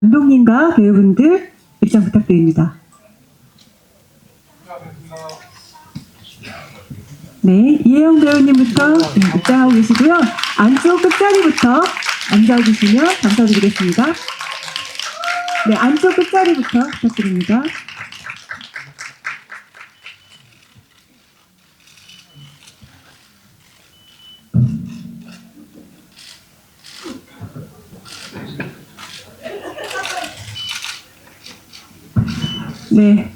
감독님과 배우분들 입장 부탁드립니다. 네, 이혜영 배우님부터 입장하고 계시고요. 안쪽 끝자리부터 앉아주시면 감사드리겠습니다. 네, 안쪽 끝자리부터 부탁드립니다. 네,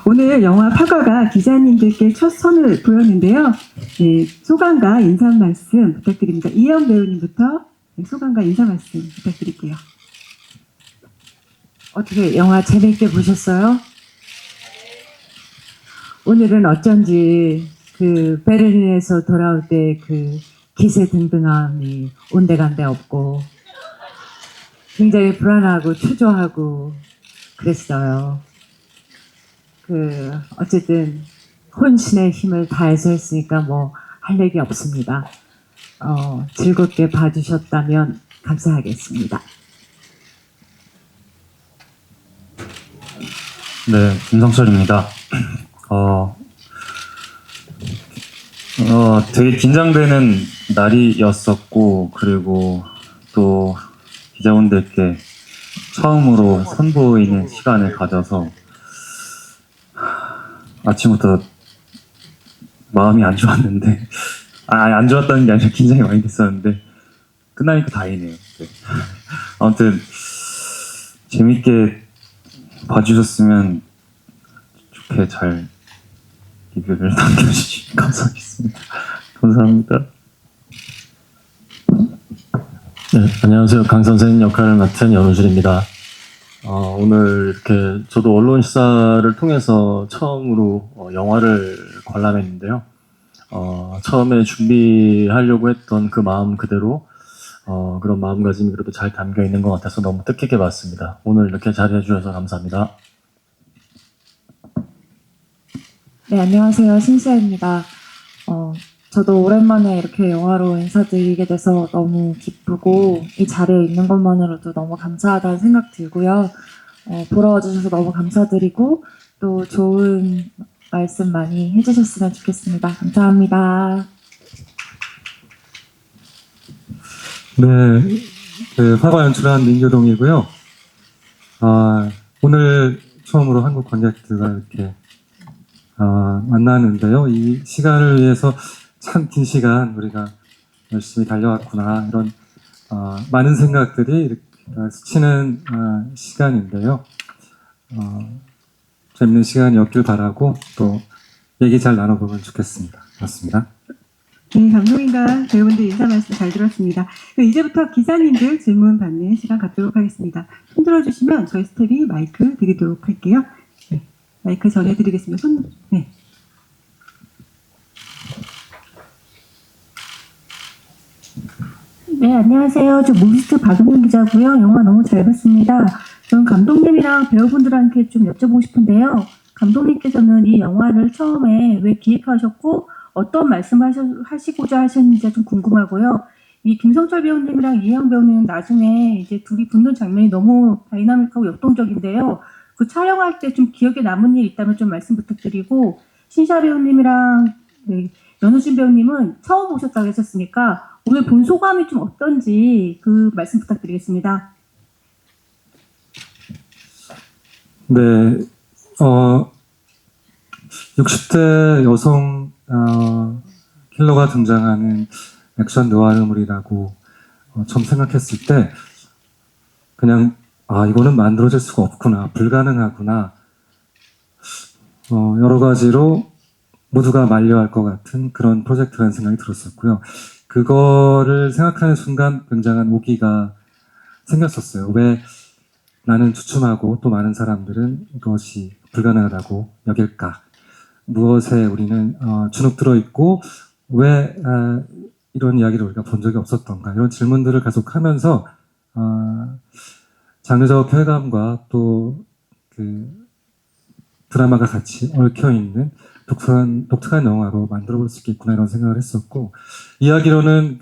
오늘 영화 파과가 기자님들께 첫 선을 보였는데요. 네, 소감과 인사 말씀 부탁드립니다. 이혜영 배우님부터 소감과 인사 말씀 부탁드릴게요. 어떻게 영화 재밌게 보셨어요? 오늘은 어쩐지 그 베를린에서 돌아올 때 그 기세등등함이 온데간데 없고 굉장히 불안하고 초조하고 그랬어요. 어쨌든 혼신의 힘을 다해서 했으니까 뭐 할 얘기 없습니다. 즐겁게 봐주셨다면 감사하겠습니다. 네, 김성철입니다. 되게 긴장되는 날이었었고, 그리고 또 기자분들께 처음으로 선보이는 시간을 가져서 아침부터 마음이 안 좋았는데, 안 좋았다는 게 아니라 긴장이 많이 됐었는데, 끝나니까 다행이네요. 네. 아무튼, 재밌게 봐주셨으면 좋게 잘 리뷰를 남겨주시면 감사하겠습니다. 감사합니다. 네, 안녕하세요. 강 선생 역할을 맡은 연우실입니다. 오늘 이렇게 저도 언론 시사를 통해서 처음으로 영화를 관람했는데요. 처음에 준비하려고 했던 그 마음 그대로 그런 마음가짐이 그래도 잘 담겨 있는 것 같아서 너무 뜻깊게 봤습니다. 오늘 이렇게 자리해 주셔서 감사합니다. 네, 안녕하세요. 신시아입니다. 저도 오랜만에 이렇게 영화로 인사드리게 돼서 너무 기쁘고 이 자리에 있는 것만으로도 너무 감사하다는 생각 들고요. 보러 와주셔서 너무 감사드리고 또 좋은 말씀 많이 해주셨으면 좋겠습니다. 감사합니다. 네, 화가 연출한 민교동이고요. 오늘 처음으로 한국 관객들과 이렇게 만나는데요. 이 시간을 위해서 참 긴 시간 우리가 열심히 달려왔구나 이런 많은 생각들이 이렇게 스치는 시간인데요. 재밌는 시간이었길 바라고 또 얘기 잘 나눠보면 좋겠습니다. 고맙습니다. 네, 감독님과 배우분들 인사 말씀 잘 들었습니다. 이제부터 기자님들 질문 받는 시간 갖도록 하겠습니다. 손 들어주시면 저희 스텝이 마이크 드리도록 할게요. 네, 마이크 전해드리겠습니다. 네. 네, 안녕하세요. 저 모비스트 박은영 기자고요. 영화 너무 잘 봤습니다. 저는 감독님이랑 배우분들한테 좀 여쭤보고 싶은데요. 감독님께서는 이 영화를 처음에 왜 기획하셨고 어떤 말씀을 하시고자 하셨는지 좀 궁금하고요. 이 김성철 배우님이랑 이혜영 배우님은 나중에 이제 둘이 붙는 장면이 너무 다이나믹하고 역동적인데요. 그 촬영할 때 좀 기억에 남은 일 있다면 좀 말씀 부탁드리고, 신샤 배우님이랑 연우진 배우님은 처음 보셨다고 하셨으니까 오늘 본 소감이 좀 어떤지 그 말씀 부탁드리겠습니다. 네, 60대 여성 킬러가 등장하는 액션 느와르물이라고 처음 생각했을 때 그냥 이거는 만들어질 수가 없구나, 불가능하구나, 여러 가지로 모두가 만려할 것 같은 그런 프로젝트라는 생각이 들었었고요. 그거를 생각하는 순간 굉장한 오기가 생겼었어요. 왜 나는 주춤하고 또 많은 사람들은 이것이 불가능하다고 여길까? 무엇에 우리는 주눅들어 있고 왜 이런 이야기를 우리가 본 적이 없었던가? 이런 질문들을 계속하면서 장르적 쾌감과 또 그 드라마가 같이 얽혀 있는 독특한 영화로 만들어 볼 수 있겠구나 이런 생각을 했었고, 이야기로는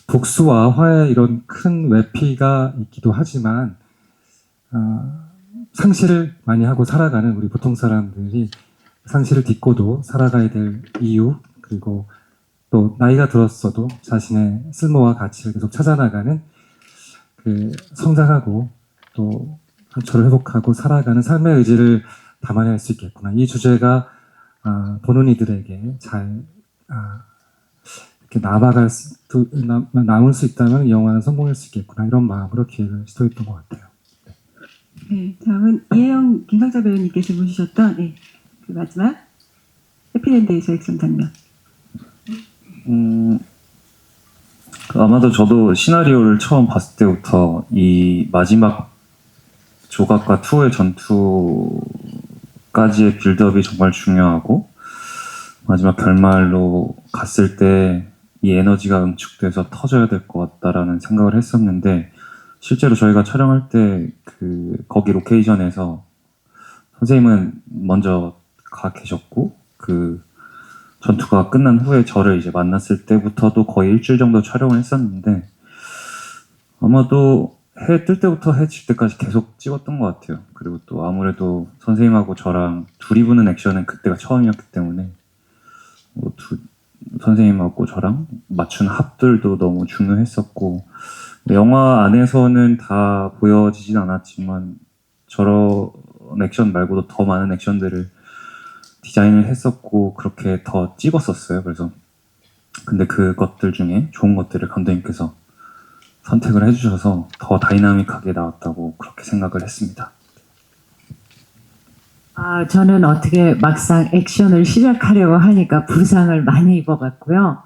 복수와 화해 이런 큰 외피가 있기도 하지만 상실을 많이 하고 살아가는 우리 보통 사람들이 상실을 딛고도 살아가야 될 이유, 그리고 또 나이가 들었어도 자신의 쓸모와 가치를 계속 찾아나가는 그 성장하고 또 상처를 회복하고 살아가는 삶의 의지를 담아낼 수 있겠구나. 이 주제가 보는 이들에게 잘 이렇게 남을 수 있다면 이 영화는 성공할 수 있겠구나. 이런 마음으로 기획을 시도했던 것 같아요. 네, 다음은 이혜영 김상자 배우님께서 보시셨던 그 마지막 해피랜드에서 액션 장면. 아마도 저도 시나리오를 처음 봤을 때부터 이 마지막 조각과 투의 전투까지의 빌드업이 정말 중요하고 마지막 결말로 갔을 때 이 에너지가 응축돼서 터져야 될 것 같다라는 생각을 했었는데 실제로 저희가 촬영할 때 거기 로케이션에서 선생님은 먼저 가 계셨고 그 전투가 끝난 후에 저를 이제 만났을 때부터도 거의 일주일 정도 촬영을 했었는데 아마도 해 뜰 때부터 해 질 때까지 계속 찍었던 것 같아요. 그리고 또 아무래도 선생님하고 저랑 둘이 부는 액션은 그때가 처음이었기 때문에 선생님하고 저랑 맞춘 합들도 너무 중요했었고 영화 안에서는 다 보여지진 않았지만 저런 액션 말고도 더 많은 액션들을 디자인을 했었고 그렇게 더 찍었었어요. 그래서 근데 그것들 중에 좋은 것들을 감독님께서 선택을 해주셔서 더 다이나믹하게 나왔다고 그렇게 생각을 했습니다. 저는 어떻게 막상 액션을 시작하려고 하니까 부상을 많이 입어갔고요.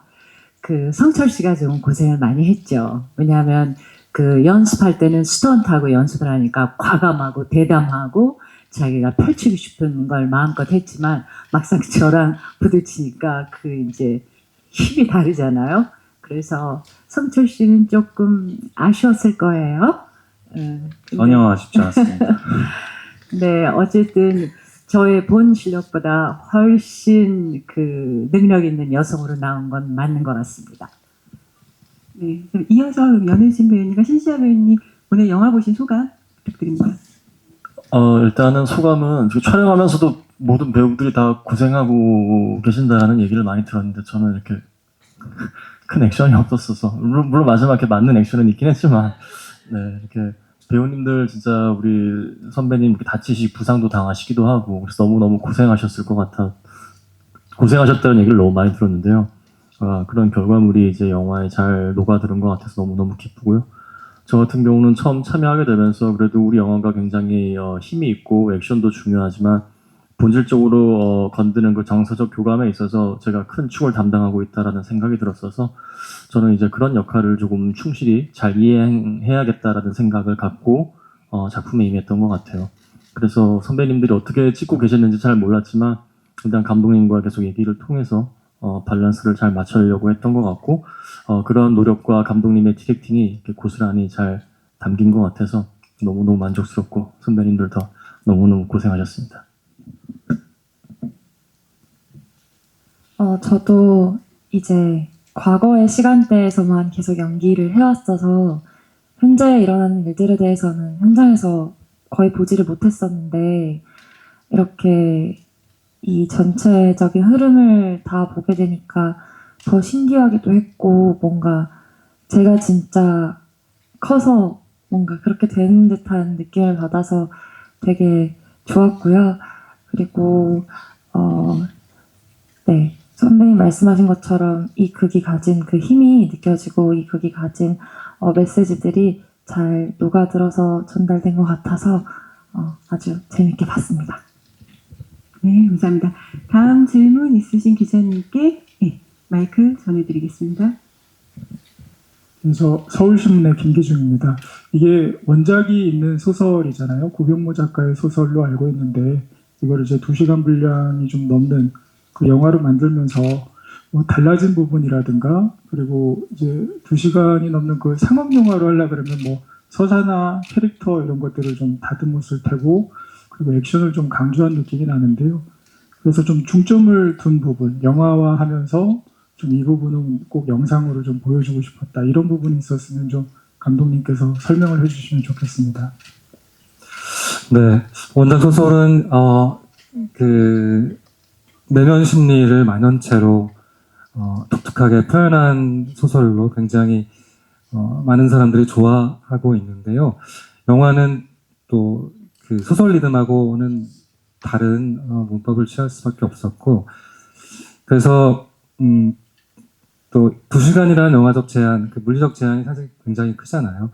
성철 씨가 좀 고생을 많이 했죠. 왜냐하면 연습할 때는 스턴트하고 연습을 하니까 과감하고 대담하고 자기가 펼치고 싶은 걸 마음껏 했지만 막상 저랑 부딪히니까 이제 힘이 다르잖아요. 그래서 성철 씨는 조금 아쉬웠을 거예요. 전혀 아쉽지 않았습니다. 네, 어쨌든 저의 본 실력보다 훨씬 능력 있는 여성으로 나온 건 맞는 것 같습니다. 네, 그럼 이어서 연우진 배우님과 신시아 배우님 오늘 영화 보신 소감 부탁드립니다. 일단은 소감은 촬영하면서도 모든 배우들이 다 고생하고 계신다는 얘기를 많이 들었는데 저는 이렇게 큰 액션이 없었어서 물론 마지막에 맞는 액션은 있긴 했지만 네, 이렇게 배우님들 진짜 우리 선배님 다치시 부상도 당하시기도 하고 그래서 너무너무 고생하셨을 것 같아 고생하셨다는 얘기를 너무 많이 들었는데요. 그런 결과물이 이제 영화에 잘 녹아들은 것 같아서 너무너무 기쁘고요. 저 같은 경우는 처음 참여하게 되면서 그래도 우리 영화가 굉장히 힘이 있고 액션도 중요하지만 본질적으로 건드는 그 정서적 교감에 있어서 제가 큰 축을 담당하고 있다라는 생각이 들었어서 저는 이제 그런 역할을 조금 충실히 잘 이행해야겠다라는 생각을 갖고 작품에 임했던 것 같아요. 그래서 선배님들이 어떻게 찍고 계셨는지 잘 몰랐지만 일단 감독님과 계속 얘기를 통해서 밸런스를 잘 맞추려고 했던 것 같고 그런 노력과 감독님의 디렉팅이 이렇게 고스란히 잘 담긴 것 같아서 너무너무 만족스럽고 선배님들 더 너무너무 고생하셨습니다. 저도 이제 과거의 시간대에서만 계속 연기를 해왔어서 현재 일어나는 일들에 대해서는 현장에서 거의 보지를 못했었는데 이렇게 이 전체적인 흐름을 다 보게 되니까 더 신기하기도 했고 뭔가 제가 진짜 커서 뭔가 그렇게 되는 듯한 느낌을 받아서 되게 좋았고요. 그리고 네, 선배님 말씀하신 것처럼 이 극이 가진 그 힘이 느껴지고 이 극이 가진 메시지들이 잘 녹아들어서 전달된 것 같아서 아주 재밌게 봤습니다. 네, 감사합니다. 다음 질문 있으신 기자님께 마이크 전해드리겠습니다. 그래서 서울신문의 김기중입니다. 이게 원작이 있는 소설이잖아요. 고병모 작가의 소설로 알고 있는데 이걸 이제 2시간 분량이 좀 넘는 그 영화로 만들면서 뭐 달라진 부분이라든가 그리고 이제 2시간이 넘는 그 상업 영화로 하려 그러면 뭐 서사나 캐릭터 이런 것들을 좀 다듬었을 테고 그리고 액션을 좀 강조한 느낌이 나는데요. 그래서 좀 중점을 둔 부분, 영화화하면서 좀 이 부분은 꼭 영상으로 좀 보여주고 싶었다. 이런 부분이 있었으면 좀 감독님께서 설명을 해주시면 좋겠습니다. 네, 원작 소설은 그 내면 심리를 만연체로 독특하게 표현한 소설로 굉장히 많은 사람들이 좋아하고 있는데요. 영화는 또 그 소설 리듬하고는 다른 문법을 취할 수밖에 없었고, 그래서 또 2시간이라는 영화적 제한, 그 물리적 제한이 사실 굉장히 크잖아요.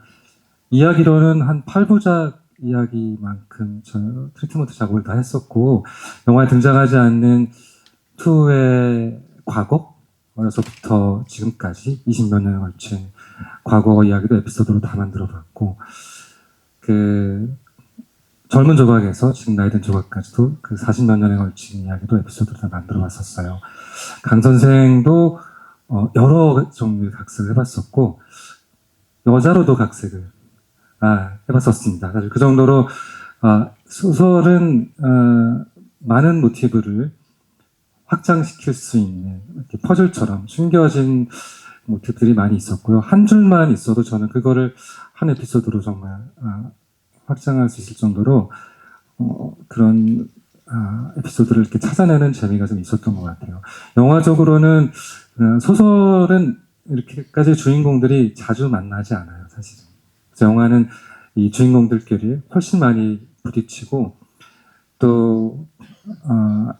이야기로는 한 8부작 이야기만큼 저 트리트먼트 작업을 다 했었고, 영화에 등장하지 않는 투의 과거, 어려서부터 지금까지 20몇 년에 걸친 과거 이야기도 에피소드로 다 만들어봤고, 그 젊은 조각에서 지금 나이 든 조각까지도 그 40몇 년에 걸친 이야기도 에피소드로 다 만들어봤었어요. 강 선생도 여러 종류의 각색을 해봤었고, 여자로도 각색을 해봤었습니다. 사실 그 정도로 소설은 많은 모티브를 확장시킬 수 있는 이렇게 퍼즐처럼 숨겨진 모티브들이 많이 있었고요. 한 줄만 있어도 저는 그거를 한 에피소드로 정말 확장할 수 있을 정도로 그런 에피소드를 이렇게 찾아내는 재미가 좀 있었던 것 같아요. 영화적으로는 소설은 이렇게까지 주인공들이 자주 만나지 않아요, 사실은. 그래서 영화는 이 주인공들끼리 훨씬 많이 부딪히고, 또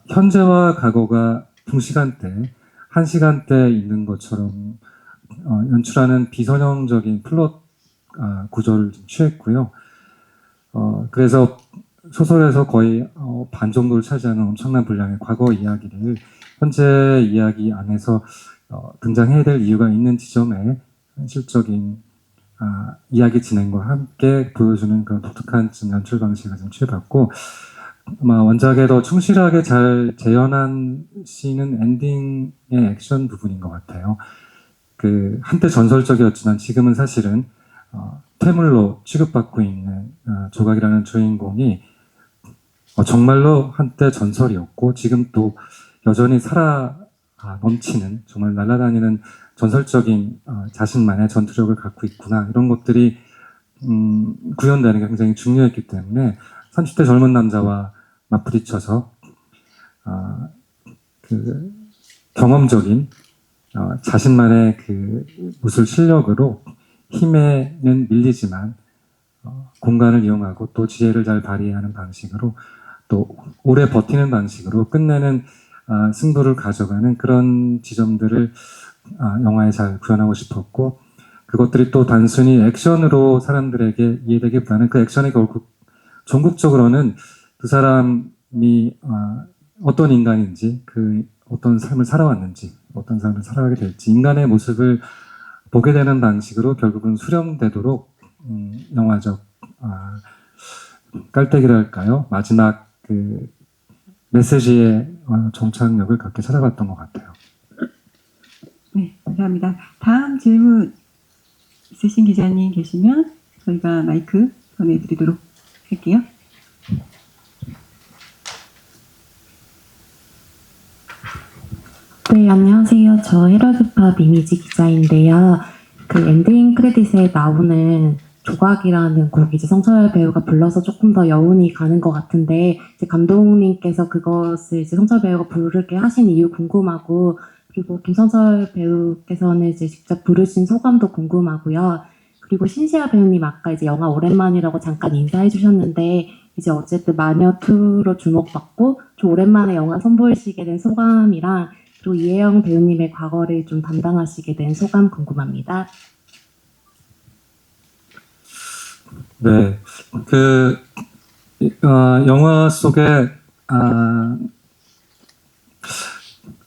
현재와 과거가 동시간대, 한 시간대에 있는 것처럼 연출하는 비선형적인 플롯 구조를 좀 취했고요. 그래서 소설에서 거의 반 정도를 차지하는 엄청난 분량의 과거 이야기를 현재 이야기 안에서 등장해야 될 이유가 있는 지점에 현실적인 이야기 진행과 함께 보여주는 그런 독특한 좀 연출 방식을 좀 취해봤고, 아마 원작에 더 충실하게 잘 재현한 씬은 엔딩의 액션 부분인 것 같아요. 그 한때 전설적이었지만 지금은 사실은 퇴물로 취급받고 있는 조각이라는 주인공이 정말로 한때 전설이었고, 지금 또 여전히 살아 넘치는, 정말 날아다니는 전설적인 자신만의 전투력을 갖고 있구나, 이런 것들이 구현되는 게 굉장히 중요했기 때문에 30대 젊은 남자와 맞부딪혀서 그 경험적인 자신만의 그 무술 실력으로 힘에는 밀리지만 공간을 이용하고 또 지혜를 잘 발휘하는 방식으로 또 오래 버티는 방식으로 끝내는 승부를 가져가는 그런 지점들을 영화에 잘 구현하고 싶었고, 그것들이 또 단순히 액션으로 사람들에게 이해되기보다는 그 액션이 결국 전국적으로는 그 사람이 어떤 인간인지, 그 어떤 삶을 살아왔는지, 어떤 삶을 살아가게 될지, 인간의 모습을 보게 되는 방식으로 결국은 수렴되도록 영화적 깔때기랄까요? 마지막 그 메시지의 정착력을 그렇게 찾아봤던 것 같아요. 네, 감사합니다. 다음 질문 있으신 기자님 계시면 저희가 마이크 전해드리도록 할게요. 네, 안녕하세요. 저 헤럴드팝 이미지 기자인데요. 그 엔딩 크레딧에 나오는 조각이라는 곡 이제 성철 배우가 불러서 조금 더 여운이 가는 것 같은데, 이제 감독님께서 그것을 이제 성철 배우가 부르게 하신 이유 궁금하고, 그리고 김성철 배우께서는 이제 직접 부르신 소감도 궁금하고요. 그리고 신시아 배우님 아까 이제 영화 오랜만이라고 잠깐 인사해 주셨는데, 이제 어쨌든 마녀2로 주목받고 좀 오랜만에 영화 선보이시게 된 소감이랑, 또 이혜영 배우님의 과거를 좀 담당하시게 된 소감 궁금합니다. 네, 그 영화 속에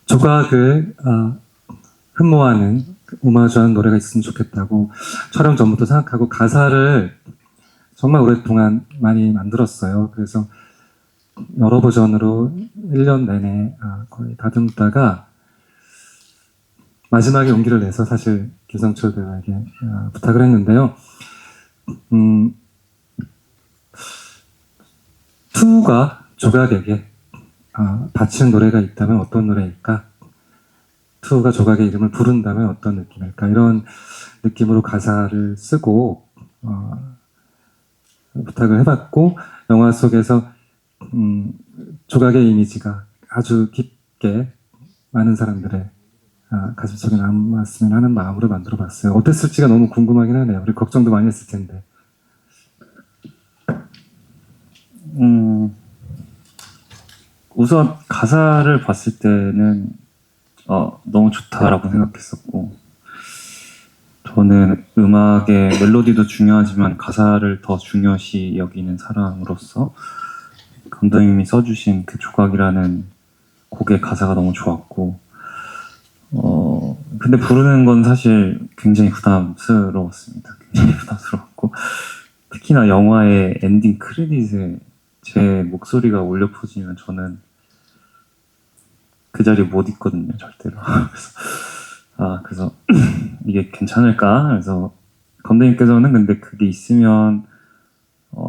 조각을 흠모하는 오마주하는 노래가 있으면 좋겠다고 촬영 전부터 생각하고 가사를 정말 오랫동안 많이 만들었어요. 그래서 여러 버전으로 1년 내내 거의 다듬다가 마지막에 용기를 내서 사실 김성철 배우에게 부탁을 했는데요. 투가 조각에게 바치는 노래가 있다면 어떤 노래일까? 투가 조각의 이름을 부른다면 어떤 느낌일까? 이런 느낌으로 가사를 쓰고 부탁을 해봤고, 영화 속에서 조각의 이미지가 아주 깊게 많은 사람들의 가슴속에 남았으면 하는 마음으로 만들어봤어요. 어땠을지가 너무 궁금하긴 하네요. 우리 걱정도 많이 했을 텐데. 우선 가사를 봤을 때는 너무 좋다라고 생각했었고, 저는 음악의 멜로디도 중요하지만 가사를 더 중요시 여기는 사람으로서 감독님이 써주신 그 조각이라는 곡의 가사가 너무 좋았고, 근데 부르는 건 사실 굉장히 부담스러웠습니다. 굉장히 부담스러웠고, 특히나 영화의 엔딩 크레딧에 제 목소리가 울려 퍼지면 저는 그 자리에 못 있거든요, 절대로. 그래서 이게 괜찮을까? 그래서 감독님께서는 근데 그게 있으면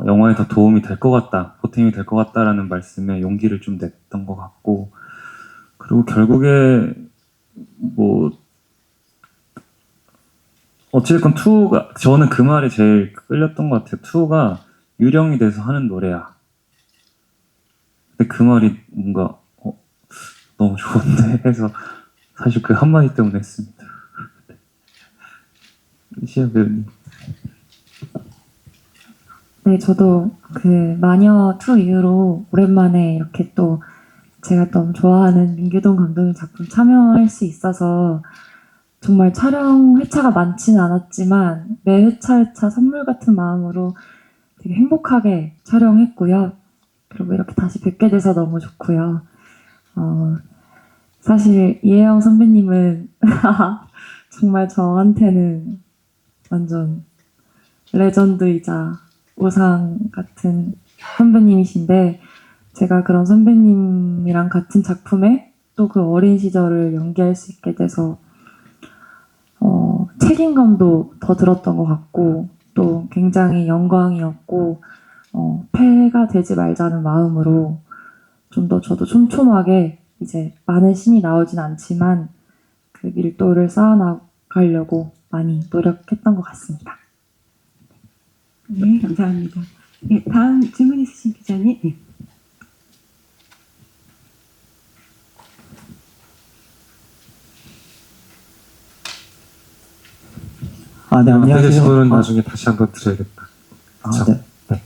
영화에 더 도움이 될 것 같다, 보탬이 될 것 같다라는 말씀에 용기를 좀 냈던 것 같고, 그리고 결국에 뭐 어찌됐건 투가, 저는 그 말이 제일 끌렸던 것 같아요. 투가 유령이 돼서 하는 노래야. 근데 그 말이 뭔가 너무 좋은데 해서 사실 그 한마디 때문에 했습니다. 시아 배우님. 네, 저도 그 마녀 2 이후로 오랜만에 이렇게 또 제가 너무 좋아하는 민규동 감독님 작품 참여할 수 있어서 정말 촬영 회차가 많지는 않았지만 매 회차 선물 같은 마음으로 되게 행복하게 촬영했고요. 그리고 이렇게 다시 뵙게 돼서 너무 좋고요. 사실 이혜영 선배님은 정말 저한테는 완전 레전드이자 우상 같은 선배님이신데, 제가 그런 선배님이랑 같은 작품에 또 그 어린 시절을 연기할 수 있게 돼서 책임감도 더 들었던 것 같고, 또 굉장히 영광이었고, 폐가 되지 말자는 마음으로 좀 더 저도 촘촘하게, 이제 많은 신이 나오진 않지만 그 밀도를 쌓아나가려고 많이 노력했던 것 같습니다. 네, 감사합니다. 네, 다음 질문 있으신 기자님. 네. 네, 앞에 계신 안녕하세요. 분은 나중에 다시 한번 드려야겠다. 그쵸? 네.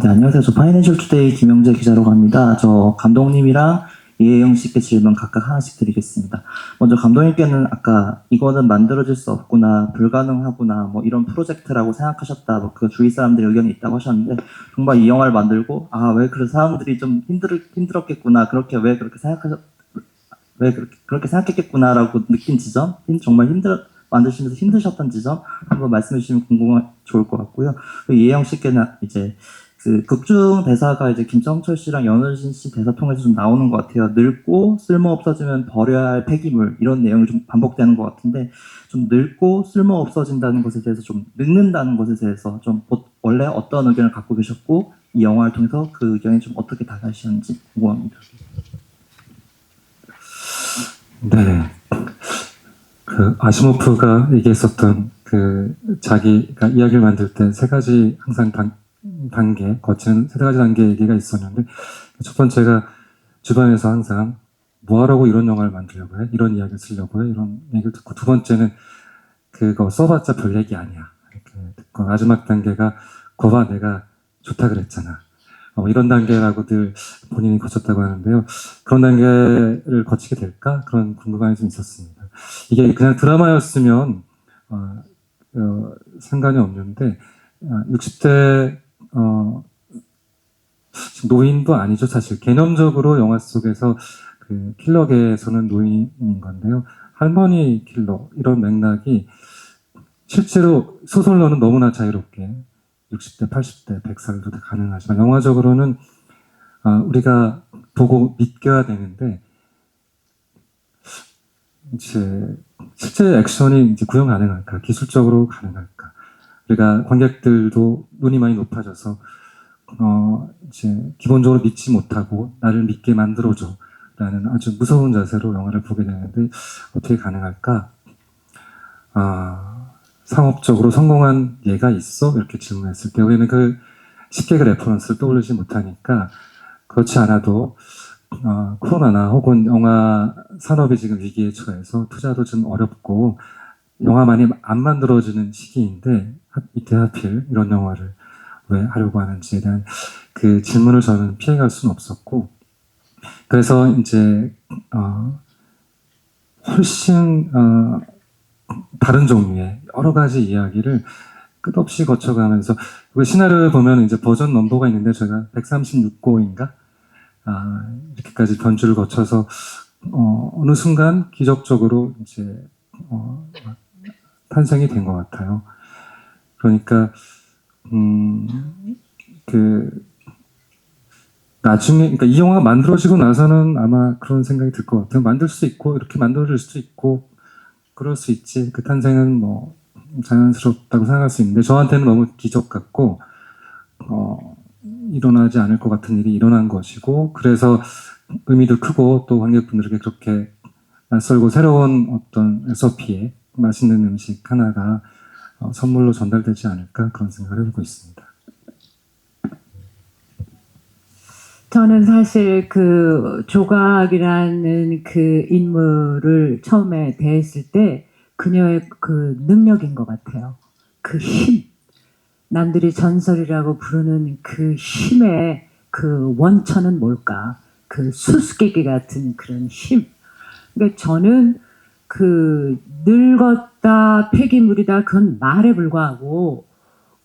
네, 안녕하세요. 저 파이낸셜 투데이 김영재 기자라고 합니다. 저 감독님이랑 이혜영 씨께 질문 각각 하나씩 드리겠습니다. 먼저 감독님께는 아까 이거는 만들어질 수 없구나, 불가능하구나, 뭐 이런 프로젝트라고 생각하셨다, 뭐 그 주위 사람들의 의견이 있다고 하셨는데, 정말 이 영화를 만들고 왜 그런 사람들이 좀 힘들었겠구나, 왜 그렇게 생각했겠구나라고 느낀 지점, 정말 만드시면서 힘드셨던 지점 한번 말씀해 주시면 좋을 것 같고요. 이혜영 씨께는 이제 그 극중 대사가 이제 김성철 씨랑 연우진 씨 대사 통해서 좀 나오는 것 같아요. 늙고 쓸모 없어지면 버려야 할 폐기물, 이런 내용이 좀 반복되는 것 같은데, 좀 늙고 쓸모 없어진다는 것에 대해서, 좀 늙는다는 것에 대해서 좀 원래 어떤 의견을 갖고 계셨고, 이 영화를 통해서 그 의견이 좀 어떻게 다가가시는지 궁금합니다. 네. 그 아시모프가 얘기했었던 그 자기가 이야기를 만들 때 세 가지 항상 단계, 거치는 세 가지 단계 얘기가 있었는데, 첫 번째가 주변에서 항상 뭐하라고 이런 영화를 만들려고 해? 이런 이야기를 쓰려고 해? 이런 얘기를 듣고, 두 번째는 그거 써봤자 별 얘기 아니야. 이렇게 듣고, 마지막 단계가 거봐 내가 좋다 그랬잖아. 이런 단계라고들 본인이 거쳤다고 하는데요. 그런 단계를 거치게 될까? 그런 궁금함이 좀 있었습니다. 이게 그냥 드라마였으면 상관이 없는데, 60대 노인도 아니죠, 사실. 개념적으로 영화 속에서 그 킬러계에서는 노인인 건데요. 할머니 킬러, 이런 맥락이 실제로 소설로는 너무나 자유롭게 60대, 80대, 100살도 가능하지만, 영화적으로는 우리가 보고 믿겨야 되는데, 이제 실제 액션이 이제 구현 가능할까, 기술적으로 가능할까, 우리가 관객들도 눈이 많이 높아져서 이제 기본적으로 믿지 못하고 나를 믿게 만들어줘, 라는 아주 무서운 자세로 영화를 보게 되는데 어떻게 가능할까? 상업적으로 성공한 예가 있어? 이렇게 질문했을 때 우리는 쉽게 그 레퍼런스를 떠올리지 못하니까 그렇지 않아도 코로나나 혹은 영화 산업이 지금 위기에 처해서 투자도 좀 어렵고 영화 많이 안 만들어지는 시기인데 이때 하필 이런 영화를 왜 하려고 하는지에 대한 그 질문을 저는 피해갈 수는 없었고 그래서 이제 훨씬 다른 종류의 여러 가지 이야기를 끝없이 거쳐가면서 그 시나리오를 보면 이제 버전 넘버가 있는데 제가 136호인가 이렇게까지 변주를 거쳐서 어느 순간 기적적으로 이제 탄생이 된 것 같아요. 그러니까 나중에 그러니까 이 영화가 만들어지고 나서는 아마 그런 생각이 들 것 같아요. 만들 수 있고 이렇게 만들어질 수도 있고 그럴 수 있지. 그 탄생은 뭐 자연스럽다고 생각할 수 있는데 저한테는 너무 기적 같고 일어나지 않을 것 같은 일이 일어난 것이고 그래서 의미도 크고 또 관객분들에게 그렇게 낯설고 새로운 어떤 SOP에 맛있는 음식 하나가 선물로 전달되지 않을까 그런 생각을 해보고 있습니다. 저는 사실 그 조각이라는 그 인물을 처음에 대했을 때 그녀의 그 능력인 것 같아요. 그 힘. 남들이 전설이라고 부르는 그 힘의 그 원천은 뭘까? 그 수수께끼 같은 그런 힘. 그러니까 저는 그 늙었다, 폐기물이다, 그건 말에 불과하고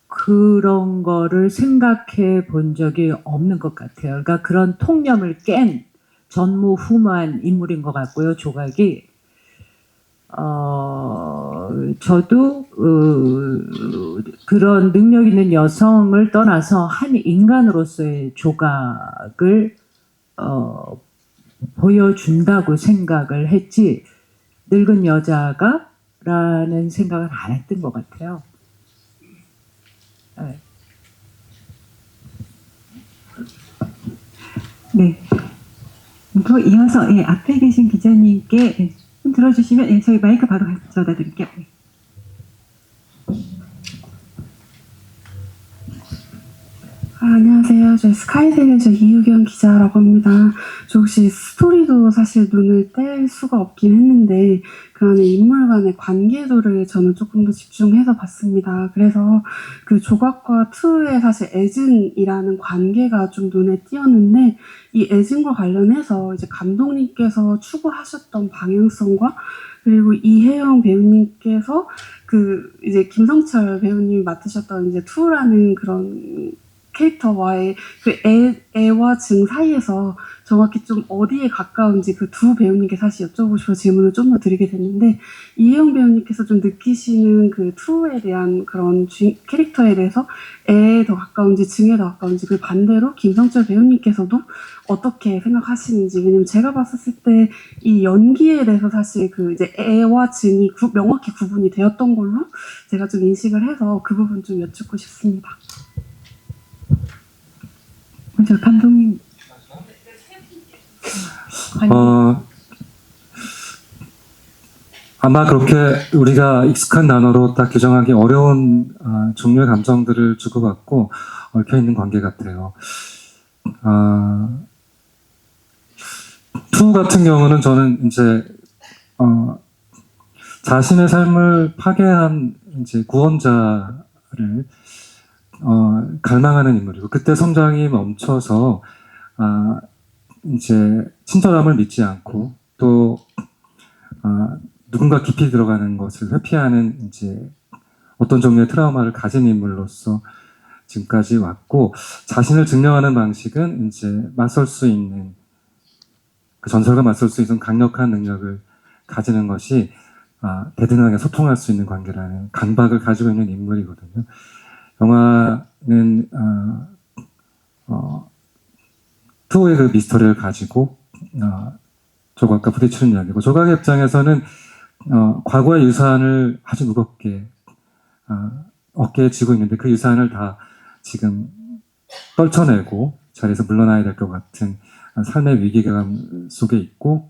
그런 거를 생각해 본 적이 없는 것 같아요. 그러니까 그런 통념을 깬 전무후무한 인물인 것 같고요, 조각이. 저도 그런 능력 있는 여성을 떠나서 한 인간으로서의 조각을 보여준다고 생각을 했지 늙은 여자가 라는 생각을 안 했던 것 같아요. 네. 네. 또 이어서 앞에 계신 기자님께 좀 들어주시면 저희 마이크 바로 가져다 드릴게요. 안녕하세요. 저희 스카이셀에서 이유경 기자라고 합니다. 저 혹시 스토리도 사실 눈을 뗄 수가 없긴 했는데 그 안에 인물 간의 관계도를 저는 조금 더 집중해서 봤습니다. 그래서 그 조각과 투의 사실 애증이라는 관계가 좀 눈에 띄었는데 이 애증과 관련해서 이제 감독님께서 추구하셨던 방향성과 그리고 이혜영 배우님께서 그 이제 김성철 배우님이 맡으셨던 이제 투라는 그런 캐릭터와의 그 애와 증 사이에서 정확히 좀 어디에 가까운지 그 두 배우님께 사실 여쭤보고 싶어 질문을 좀 더 드리게 됐는데 이혜영 배우님께서 좀 느끼시는 그 투에 대한 그런 캐릭터에 대해서 애에 더 가까운지 증에 더 가까운지 그 반대로 김성철 배우님께서도 어떻게 생각하시는지 왜냐면 제가 봤었을 때 이 연기에 대해서 사실 그 이제 애와 증이 명확히 구분이 되었던 걸로 제가 좀 인식을 해서 그 부분 좀 여쭙고 싶습니다. 먼저 감독님. 아마 그렇게 우리가 익숙한 단어로 딱 규정하기 어려운 종류의 감정들을 주고받고 얽혀있는 관계 같아요. 투 같은 경우는 저는 이제 자신의 삶을 파괴한 이제 구원자를 갈망하는 인물이고 그때 성장이 멈춰서 이제 친절함을 믿지 않고 또 누군가 깊이 들어가는 것을 회피하는 이제 어떤 종류의 트라우마를 가진 인물로서 지금까지 왔고 자신을 증명하는 방식은 이제 맞설 수 있는 그 전설과 맞설 수 있는 강력한 능력을 가지는 것이 대등하게 소통할 수 있는 관계라는 강박을 가지고 있는 인물이거든요. 영화는 투의 그 미스터리를 가지고 조각과 부딪히는 이야기고 조각의 입장에서는 과거의 유산을 아주 무겁게 어깨에 지고 있는데 그 유산을 다 지금 떨쳐내고 자리에서 물러나야 될 것 같은 삶의 위기감 속에 있고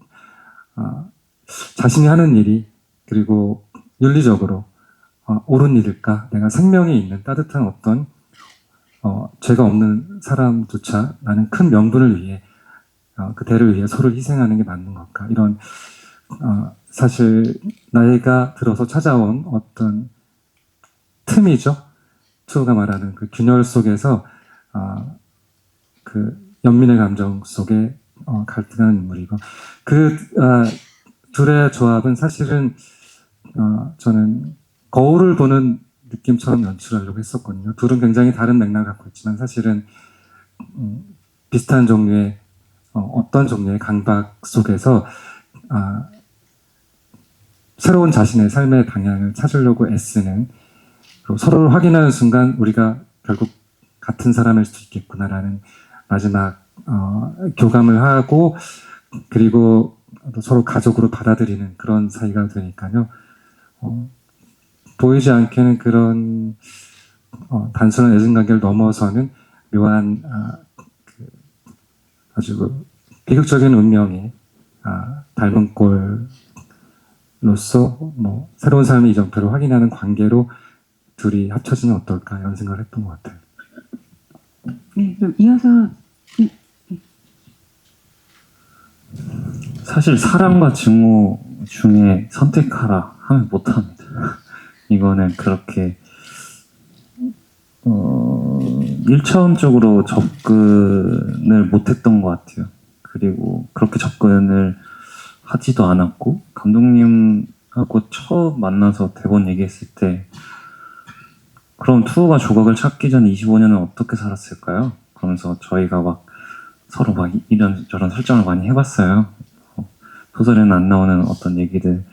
자신이 하는 일이 그리고 윤리적으로 옳은 일일까? 내가 생명이 있는 따뜻한 어떤 죄가 없는 사람조차 나는 큰 명분을 위해 그 대를 위해 서로 희생하는 게 맞는 걸까? 이런 사실 나이가 들어서 찾아온 어떤 틈이죠. 투가 말하는 그 균열 속에서 그 연민의 감정 속에 갈등하는 인물이고 그 둘의 조합은 사실은 저는 거울을 보는 느낌처럼 연출하려고 했었거든요. 둘은 굉장히 다른 맥락을 갖고 있지만 사실은 비슷한 종류의 어떤 종류의 강박 속에서 새로운 자신의 삶의 방향을 찾으려고 애쓰는 그리고 서로를 확인하는 순간 우리가 결국 같은 사람일 수도 있겠구나라는 마지막 교감을 하고 그리고 서로 가족으로 받아들이는 그런 사이가 되니까요. 보이지 않게는 그런 단순한 애증관계를 넘어서는 묘한 아주 비극적인 운명의 닮은 꼴로서 새로운 삶의 이정표를 확인하는 관계로 둘이 합쳐지면 어떨까 이런 생각을 했던 것 같아요. 네, 그럼 이어서 사실 사랑과 증오 중에 선택하라 하면 못합니다. 이거는 그렇게 1차원적으로 접근을 못했던 것 같아요. 그리고 그렇게 접근을 하지도 않았고 감독님하고 처음 만나서 대본 얘기했을 때 그럼 투우가 조각을 찾기 전 25년은 어떻게 살았을까요? 그러면서 저희가 막 서로 막 이런저런 설정을 많이 해봤어요. 소설에는 안 나오는 어떤 얘기들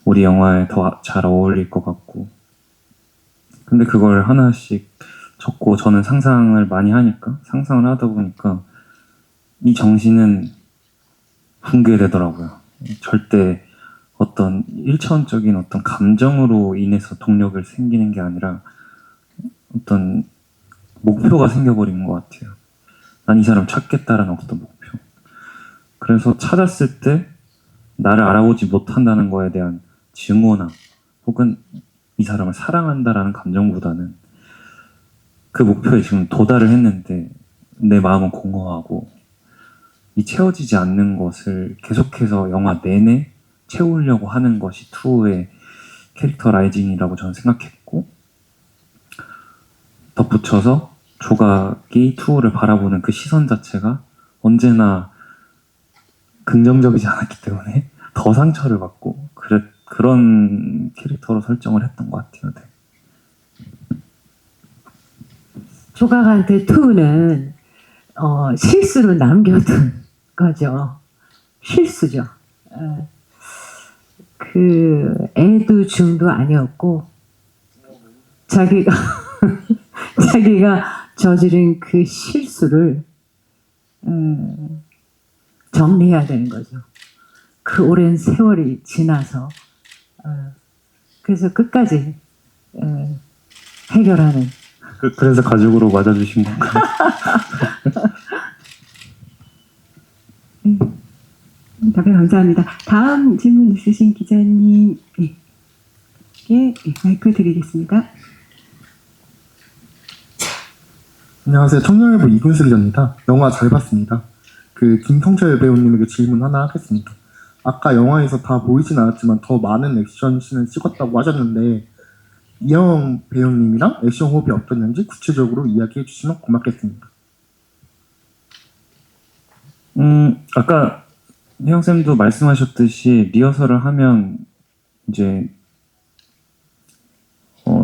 우리 영화에 더 잘 어울릴 것 같고 근데 그걸 하나씩 적고 저는 상상을 많이 하니까 상상을 하다 보니까 이 정신은 붕괴되더라고요. 절대 어떤 1차원적인 어떤 감정으로 인해서 동력을 생기는 게 아니라 어떤 목표가 생겨버린 것 같아요. 난 이 사람 찾겠다라는 어떤 목표. 그래서 찾았을 때 나를 알아보지 못한다는 거에 대한 증오나 혹은 이 사람을 사랑한다라는 감정보다는 그 목표에 지금 도달을 했는데 내 마음은 공허하고 이 채워지지 않는 것을 계속해서 영화 내내 채우려고 하는 것이 투의 캐릭터라이징이라고 저는 생각했고 덧붙여서 조각이 투를 바라보는 그 시선 자체가 언제나 긍정적이지 않았기 때문에 더 상처를 받고 그런 캐릭터로 설정을 했던 것 같아요. 네. 조각한테 투는 실수를 남겨둔 거죠. 실수죠. 그 애도 중도 아니었고 자기가 저지른 그 실수를 정리해야 되는 거죠. 그 오랜 세월이 지나서 그래서 끝까지 해결하는. 그래서 가족으로 맞아주신 건가요? 답변 감사합니다. 다음 질문 있으신 기자님께 마이크 드리겠습니다. 안녕하세요. 청년일보 이근수 기자입니다. 영화 잘 봤습니다. 그 김성철 배우님에게 질문 하나 하겠습니다. 아까 영화에서 다 보이진 않았지만 더 많은 액션씬을 찍었다고 하셨는데 이영 배우님이랑 액션 호흡이 어땠는지 구체적으로 이야기해 주시면 고맙겠습니다. 아까 혜영쌤도 말씀하셨듯이 리허설을 하면 이제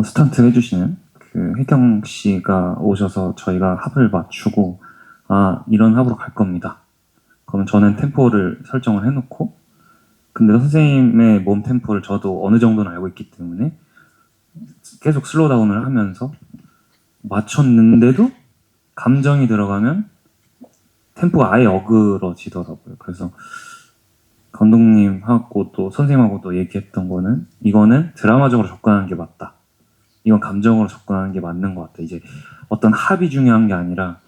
스턴트 해주시는 그 혜경 씨가 오셔서 저희가 합을 맞추고 이런 합으로 갈 겁니다. 그러면 저는 템포를 설정을 해놓고 근데 선생님의 몸 템포를 저도 어느 정도는 알고 있기 때문에 계속 슬로우 다운을 하면서 맞췄는데도 감정이 들어가면 템포가 아예 어그러지더라고요. 그래서 감독님하고 또 선생님하고도 얘기했던 거는 이거는 드라마적으로 접근하는 게 맞다. 이건 감정으로 접근하는 게 맞는 것 같다. 이제 어떤 합이 중요한 게 아니라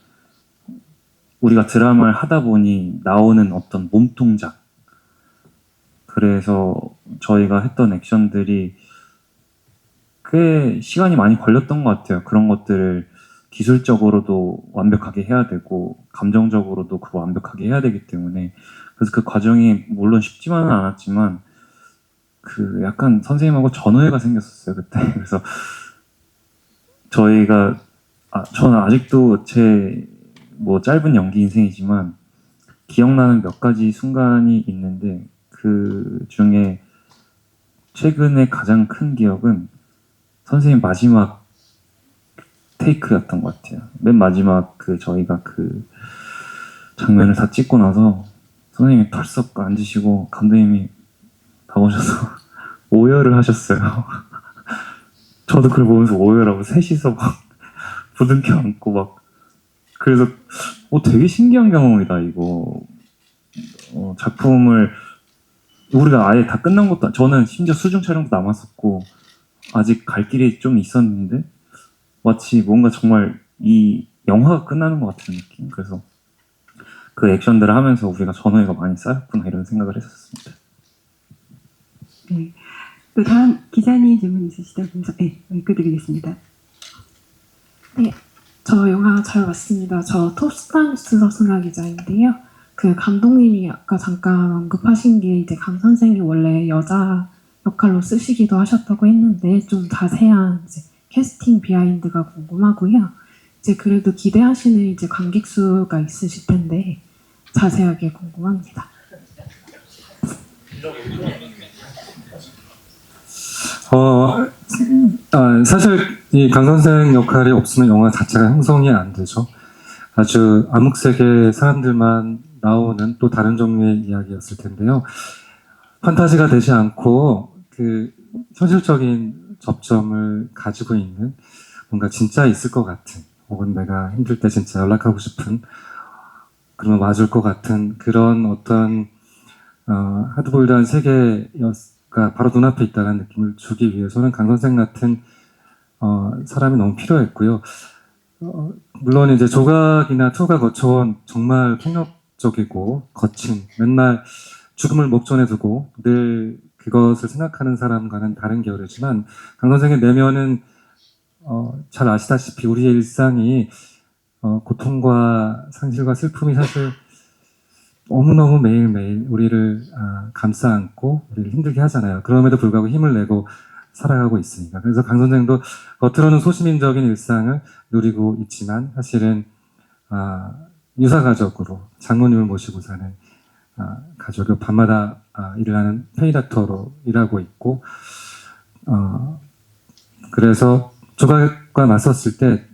우리가 드라마를 하다 보니 나오는 어떤 몸동작, 그래서 저희가 했던 액션들이 꽤 시간이 많이 걸렸던 것 같아요. 그런 것들을 기술적으로도 완벽하게 해야 되고 감정적으로도 그거 완벽하게 해야 되기 때문에, 그래서 그 과정이 물론 쉽지만은 않았지만 그 약간 선생님하고 전오해가 생겼었어요 그때. 그래서 저희가 저는 아직도 제 뭐 짧은 연기 인생이지만 기억나는 몇 가지 순간이 있는데, 그 중에 최근에 가장 큰 기억은 선생님 마지막 테이크였던 것 같아요. 맨 마지막 그 저희가 그 장면을 다 찍고 나서 선생님이 털썩 앉으시고 감독님이 나오셔서 오열을 하셨어요. 저도 그걸 보면서 오열하고 셋이서 막 부둥켜 안고 막, 그래서 되게 신기한 경험이다 이거. 작품을 우리가 아예 다 끝난 것도, 저는 심지어 수중 촬영도 남았었고 아직 갈 길이 좀 있었는데 마치 뭔가 정말 이 영화가 끝나는 것 같은 느낌. 그래서 그 액션들을 하면서 우리가 전오해가 많이 쌓였구나 이런 생각을 했었습니다. 네. 또 다음 기자님 질문 있으시다고 해서 마이크 드리겠습니다. 저 영화 잘 봤습니다. 저 톱스타뉴스 서승아 기자인데요. 그 감독님이 아까 잠깐 언급하신 게 이제 강 선생이 원래 여자 역할로 쓰시기도 하셨다고 했는데 좀 자세한 이제 캐스팅 비하인드가 궁금하고요. 이제 그래도 기대하시는 이제 관객 수가 있으실 텐데 자세하게 궁금합니다. 사실 이 강 선생 역할이 없으면 영화 자체가 형성이 안 되죠. 아주 암흑색의 사람들만 나오는 또 다른 종류의 이야기였을 텐데요. 판타지가 되지 않고 그 현실적인 접점을 가지고 있는, 뭔가 진짜 있을 것 같은, 혹은 내가 힘들 때 진짜 연락하고 싶은, 그러면 와줄 것 같은 그런 어떤 하드보일드한 세계가 바로 눈앞에 있다는 느낌을 주기 위해서는 강 선생 같은 사람이 너무 필요했고요. 물론 이제 조각이나 투가 거쳐온 정말 폭력적이고 거친, 맨날 죽음을 목전에 두고 늘 그것을 생각하는 사람과는 다른 계열이지만, 강 선생의 내면은 잘 아시다시피 우리의 일상이 고통과 상실과 슬픔이 사실 너무너무 매일매일 우리를 감싸 안고 우리를 힘들게 하잖아요. 그럼에도 불구하고 힘을 내고 살아가고 있으니까. 그래서 강 선생도 겉으로는 소시민적인 일상을 누리고 있지만 사실은 유사가족으로 장모님을 모시고 사는 가족이 밤마다 일을 하는 페이닥터로 일하고 있고, 그래서 조각과 맞섰을 때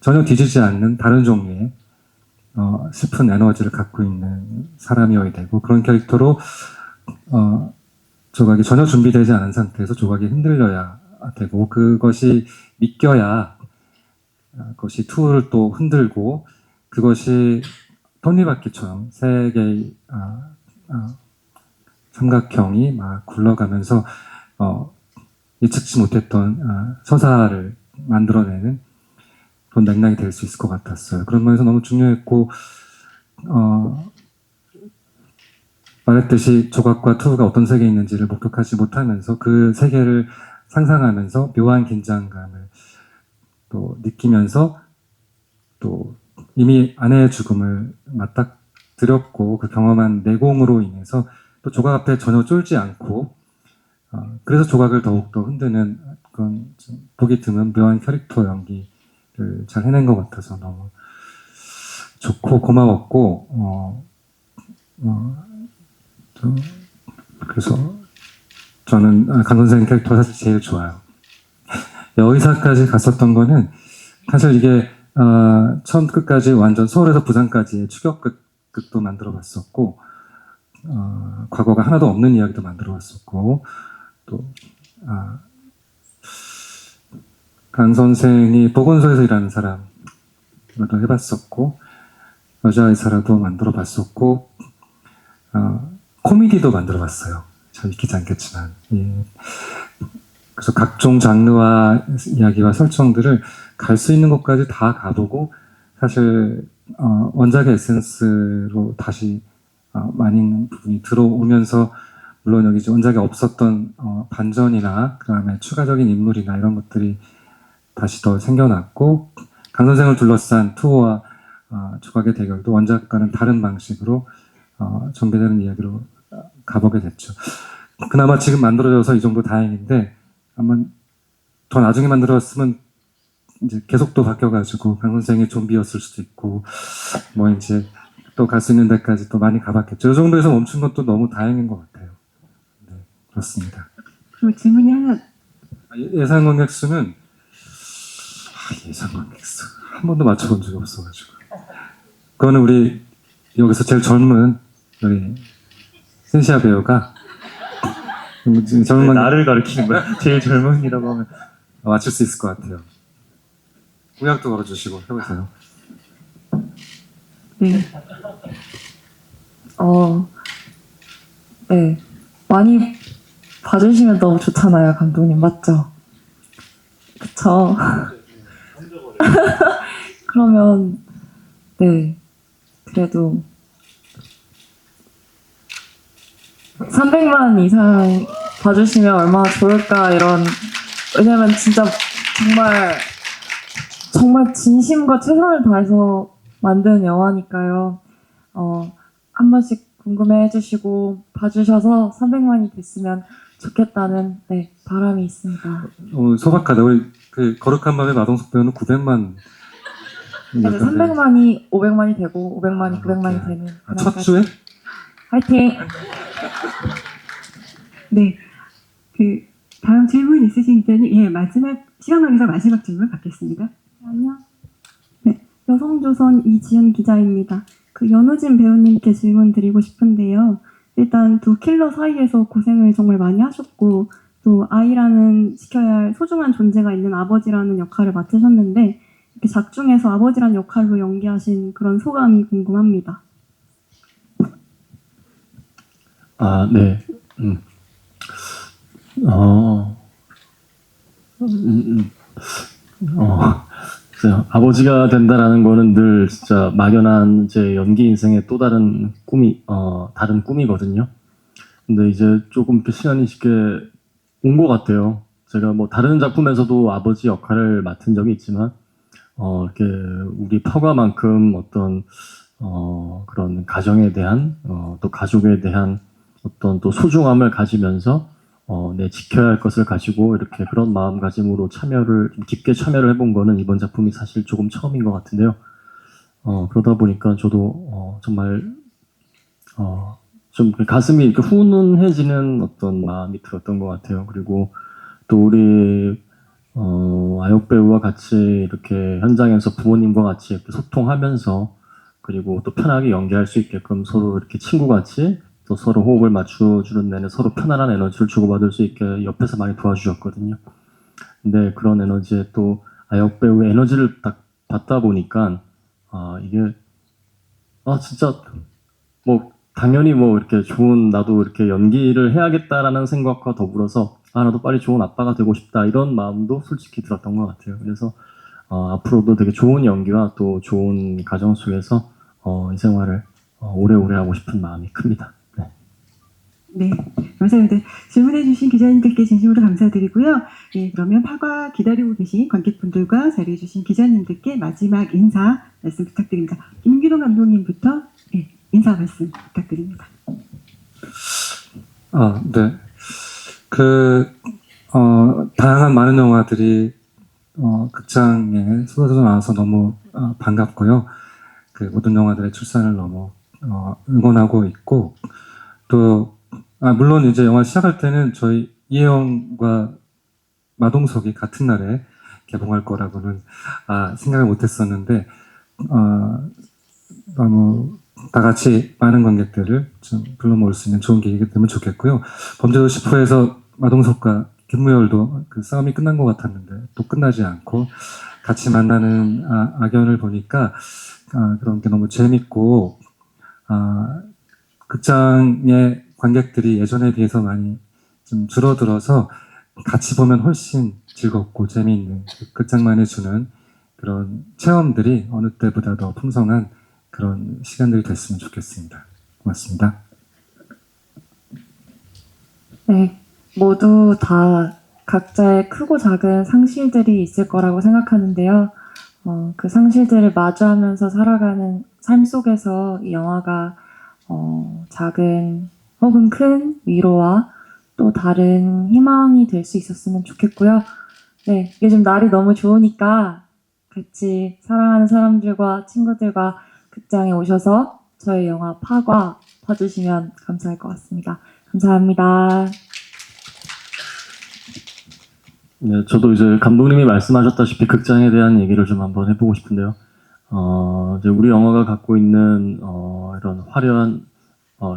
전혀 뒤지지 않는 다른 종류의 슬픈 에너지를 갖고 있는 사람이어야 되고, 그런 캐릭터로 조각이 전혀 준비되지 않은 상태에서 조각이 흔들려야 되고, 그것이 믿겨야 그것이 투를 또 흔들고, 그것이 톱니바퀴처럼 세 개의 삼각형이 막 굴러가면서 예측치 못했던 서사를 만들어내는 그런 맥락이 될 수 있을 것 같았어요. 그런 면에서 너무 중요했고, 말했듯이 조각과 투가 어떤 세계에 있는지를 목격하지 못하면서 그 세계를 상상하면서 묘한 긴장감을 또 느끼면서, 또 이미 아내의 죽음을 맞닥뜨렸고 그 경험한 내공으로 인해서 또 조각 앞에 전혀 쫄지 않고, 그래서 조각을 더욱더 흔드는 그런 좀 보기 드문 묘한 캐릭터 연기를 잘 해낸 것 같아서 너무 좋고 고마웠고, 그래서 저는 강 선생 캐릭터가 사실 제일 좋아요. 여의사까지 갔었던 거는 사실 이게 처음 끝까지 완전 서울에서 부산까지의 추격극도 만들어 봤었고, 과거가 하나도 없는 이야기도 만들어 봤었고, 또 강 선생이 보건소에서 일하는 사람도 해봤었고, 여자의사라도 만들어 봤었고, 코미디도 만들어 봤어요. 잘 믿기지 않겠지만. 예. 그래서 각종 장르와 이야기와 설정들을 갈 수 있는 곳까지 다 가보고, 사실 원작의 에센스로 다시 많은 부분이 들어오면서 물론 여기 이제 원작에 없었던 반전이나 그다음에 추가적인 인물이나 이런 것들이 다시 더 생겨났고 강 선생을 둘러싼 투어와 조각의 대결도 원작과는 다른 방식으로 전개되는 이야기로 가보게 됐죠. 그나마 지금 만들어져서 이 정도 다행인데 아마 더 나중에 만들어졌으면 이제 계속 또 바뀌어가지고 강 선생이 좀비였을 수도 있고 뭐 이제 또 갈 수 있는 데까지 또 많이 가봤겠죠. 이 정도에서 멈춘 것도 너무 다행인 것 같아요. 네, 그렇습니다. 그리고 질문이 하나 예상 관객 수는 예상 관객 수 한 번도 맞춰본 적이 없어가지고 그거는 우리 여기서 제일 젊은 우리 신시아 배우가 젊은 나를 가리키는 거야? 제일 젊은이라고 하면 맞출 수 있을 것 같아요. 공약도 걸어주시고 해보세요. 네. 네. 많이 봐주시면 너무 좋잖아요, 감독님. 맞죠? 그쵸? 그러면, 네. 그래도 300만 이상 봐주시면 얼마나 좋을까, 이런. 왜냐면 진짜 정말 진심과 최선을 다해서 만든 영화니까요. 한 번씩 궁금해 해주시고 봐주셔서 300만이 됐으면 좋겠다는 바람이 있습니다. 소박하다. 우리 그 거룩한 밤의 마동석 배우는 900만. 그래서 300만이 500만이 되고 500만이 900만이 되는 첫 주에? 화이팅! 네. 그 다음 질문 있으신 분이 마지막 시간 관계상 마지막 질문 받겠습니다. 안녕. 네, 여성조선 이지은 기자입니다. 그 연우진 배우님께 질문 드리고 싶은데요. 일단 두 킬러 사이에서 고생을 정말 많이 하셨고 또 아이라는 지켜야 할 소중한 존재가 있는 아버지라는 역할을 맡으셨는데 이렇게 작중에서 아버지라는 역할로 연기하신 그런 소감이 궁금합니다. 네. 글쎄요. 아버지가 된다라는 거는 늘 진짜 막연한 제 연기 인생의 또 다른 다른 꿈이거든요. 근데 이제 조금 이렇게 시간이 쉽게 온 것 같아요. 제가 뭐 다른 작품에서도 아버지 역할을 맡은 적이 있지만, 이렇게 우리 파과만큼 어떤, 그런 가정에 대한, 또 가족에 대한 어떤 또 소중함을 가지면서 내 지켜야 할 것을 가지고 이렇게 그런 마음가짐으로 깊게 참여를 해본 거는 이번 작품이 사실 조금 처음인 것 같은데요. 그러다 보니까 저도 정말 좀 가슴이 이렇게 훈훈해지는 어떤 마음이 들었던 것 같아요. 그리고 또 우리 아역 배우와 같이 이렇게 현장에서 부모님과 같이 이렇게 소통하면서 그리고 또 편하게 연기할 수 있게끔 서로 이렇게 친구같이 또 서로 호흡을 맞춰주는 데는 서로 편안한 에너지를 주고받을 수 있게 옆에서 많이 도와주셨거든요. 근데 그런 에너지에 또 아역 배우의 에너지를 딱 받다 보니까 이게 진짜 뭐 당연히 뭐 이렇게 나도 이렇게 연기를 해야겠다라는 생각과 더불어서 나도 빨리 좋은 아빠가 되고 싶다 이런 마음도 솔직히 들었던 것 같아요. 그래서 앞으로도 되게 좋은 연기와 또 좋은 가정 속에서 이 생활을 오래오래 하고 싶은 마음이 큽니다. 네, 감사합니다. 질문해주신 기자님들께 진심으로 감사드리고요. 그러면 파과 기다리고 계신 관객분들과 자리해주신 기자님들께 마지막 인사 말씀 부탁드립니다. 김규동 감독님부터 인사 말씀 부탁드립니다. 네. 다양한 많은 영화들이 극장에 쏟아져 나와서 너무 반갑고요. 모든 영화들의 출산을 너무 응원하고 있고 또 물론 이제 영화 시작할 때는 저희 이혜영과 마동석이 같은 날에 개봉할 거라고는 생각을 못했었는데 너무 다 같이 많은 관객들을 좀 불러 모을 수 있는 좋은 계기가 되면 좋겠고요. 범죄도시 4에서 마동석과 김무열도 그 싸움이 끝난 것 같았는데 또 끝나지 않고 같이 만나는 악연을 보니까 그런 게 너무 재밌고 극장의 관객들이 예전에 비해서 많이 좀 줄어들어서 같이 보면 훨씬 즐겁고 재미있는 극장만이 주는 그런 체험들이 어느 때보다 더 풍성한 그런 시간들이 됐으면 좋겠습니다. 고맙습니다. 네, 모두 다 각자의 크고 작은 상실들이 있을 거라고 생각하는데요. 그 상실들을 마주하면서 살아가는 삶 속에서 이 영화가 작은 혹은 큰 위로와 또 다른 희망이 될 수 있었으면 좋겠고요. 네, 요즘 날이 너무 좋으니까 같이 사랑하는 사람들과 친구들과 극장에 오셔서 저희 영화 파과 봐주시면 감사할 것 같습니다. 감사합니다. 네, 저도 이제 감독님이 말씀하셨다시피 극장에 대한 얘기를 좀 한번 해보고 싶은데요. 이제 우리 영화가 갖고 있는 이런 화려한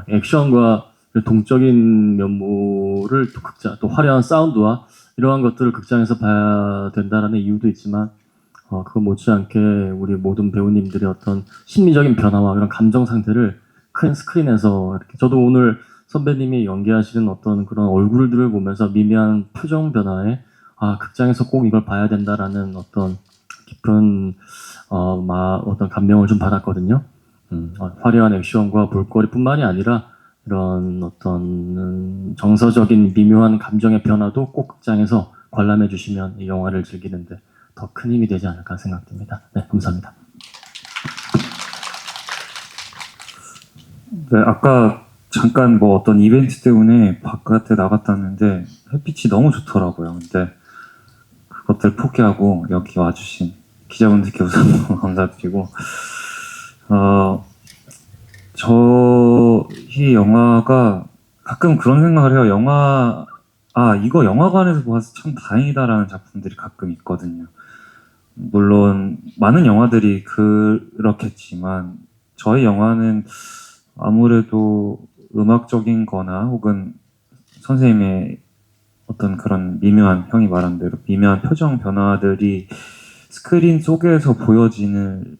액션과 동적인 면모를 또 극장, 또 화려한 사운드와 이러한 것들을 극장에서 봐야 된다라는 이유도 있지만, 그거 못지않게 우리 모든 배우님들의 어떤 심리적인 변화와 이런 감정 상태를 큰 스크린에서 이렇게, 저도 오늘 선배님이 연기하시는 어떤 그런 얼굴들을 보면서 미미한 표정 변화에 극장에서 꼭 이걸 봐야 된다라는 어떤 깊은 어떤 감명을 좀 받았거든요. 화려한 액션과 볼거리뿐만이 아니라 이런 어떤 정서적인 미묘한 감정의 변화도 꼭 극장에서 관람해 주시면 이 영화를 즐기는데 더 큰 힘이 되지 않을까 생각됩니다. 네, 감사합니다. 네, 아까 잠깐 뭐 어떤 이벤트 때문에 바깥에 나갔다는데 햇빛이 너무 좋더라고요. 근데 그것들 포기하고 여기 와주신 기자분들께 우선 너무 감사드리고, 이 영화가 가끔 그런 생각을 해요. 이거 영화관에서 봐서 참 다행이다라는 작품들이 가끔 있거든요. 물론 많은 영화들이 그렇겠지만 저희 영화는 아무래도 음악적인 거나 혹은 선생님의 어떤 그런 미묘한, 형이 말한 대로 미묘한 표정 변화들이 스크린 속에서 보여지는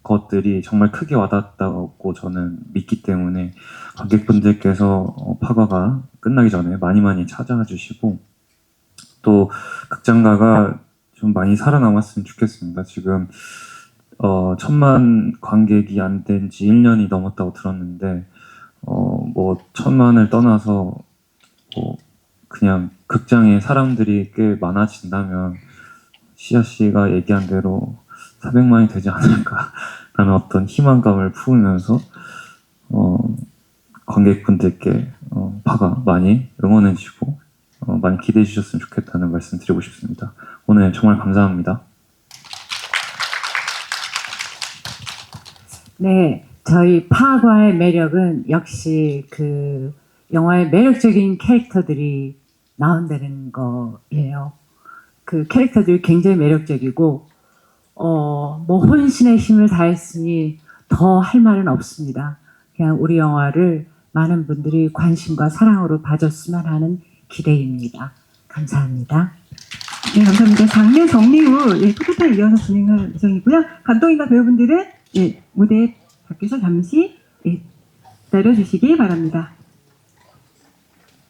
것들이 정말 크게 와닿았다고 저는 믿기 때문에 관객분들께서 파과가 끝나기 전에 많이 찾아와 주시고, 또 극장가가 좀 많이 살아남았으면 좋겠습니다. 지금 1000만 관객이 안 된 지 1년이 넘었다고 들었는데, 뭐 1000만을 떠나서 그냥 극장에 사람들이 꽤 많아진다면 시아 씨가 얘기한 대로 400만이 되지 않을까라는 어떤 희망감을 품으면서 관객분들께 파가 많이 응원해 주시고 많이 기대해 주셨으면 좋겠다는 말씀 드리고 싶습니다. 오늘 정말 감사합니다. 네, 저희 파과의 매력은 역시 그 영화의 매력적인 캐릭터들이 나온다는 거예요. 그 캐릭터들이 굉장히 매력적이고, 뭐 혼신의 힘을 다했으니 더 할 말은 없습니다. 그냥 우리 영화를 많은 분들이 관심과 사랑으로 봐줬으면 하는 기대입니다. 감사합니다. 네, 감사합니다. 장례 정리 후 토크타임 이어서 진행할 예정이고요. 감독님과 배우분들은 무대 밖에서 잠시 기다려주시기 바랍니다.